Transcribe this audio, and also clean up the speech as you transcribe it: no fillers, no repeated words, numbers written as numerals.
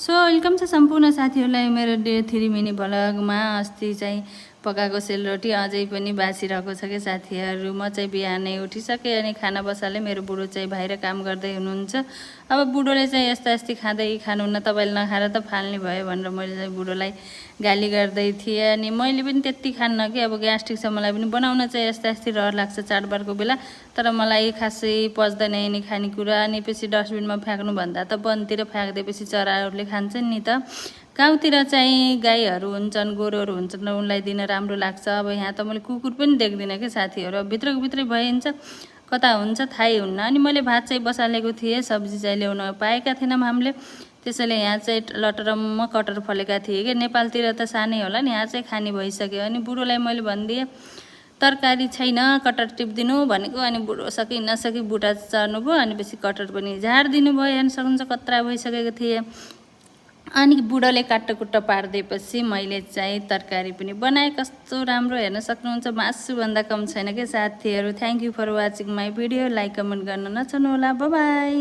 So welcome छ सम्पूर्ण साथीहरूलाई मेरो डे 3 मिनी भ्लगमा। अस्ति चाहिँ पकाएको सेलरोटी अझै पनि बासिरहेको छ के साथीहरू। म चाहिँ बिहानै उठिसकेँ अनि खाना बसाले। मेरो बुढो चाहिँ बाहिर काम गर्दै हुनुहुन्छ। अब बुढोले चाहिँ यस्ता यस्ती खाँदै खानुहुन्न, तपाईँले नखाएर त फाल्ने भयो भनेर मैले चाहिँ बुढोलाई गाली गर्दै थिएँ। अनि मैले पनि त्यति खान्न कि अब ग्यास्ट्रिक छ, मलाई पनि बनाउन चाहिँ यस्ता यस्ती रहर लाग्छ चाडबाडको बेला, तर मलाई खासै पच्दैन यिनी खानेकुरा। अनि पछि डस्टबिनमा फ्याँक्नुभन्दा त वनतिर फ्याँक्दिएपछि चराहरूले खान्छन् नि त। गाउँतिर चाहिँ गाईहरू हुन्छन्, गोरुहरू हुन्छन्, उनलाई दिन राम्रो लाग्छ। अब यहाँ त मैले कुकुर पनि देख्दिनँ कि साथीहरू। अब भित्रको भित्रै भइन्छ, कता हुन्छ थाहै हुन्न। अनि मैले भात चाहिँ बसालेको थिएँ, सब्जी चाहिँ ल्याउन पाएका थिएनौँ हामीले, त्यसैले यहाँ चाहिँ लटरम्म कटर फलेका थिएँ कि। नेपालतिर त सानै होला नि, यहाँ चाहिँ खाने भइसक्यो। अनि बुढोलाई मैले भनिदिएँ तरकारी छैन कटर टिपिदिनु भनेको। अनि बुढो सकि नसकि बुढा चढ्नु भयो, अनि पछि कटर पनि झारिदिनु भयो। हेर्न सक्नुहुन्छ कत्रा भइसकेको थिएँ। अनि बुढोले काट्टोकुट्टो पारिदिएपछि मैले चाहिँ तरकारी पनि बनाएँ। कस्तो राम्रो हेर्न सक्नुहुन्छ, मासुभन्दा कम छैन के साथीहरू। Thank you for watching my video. Like comment गर्न नछोड्नु होला। Bye by.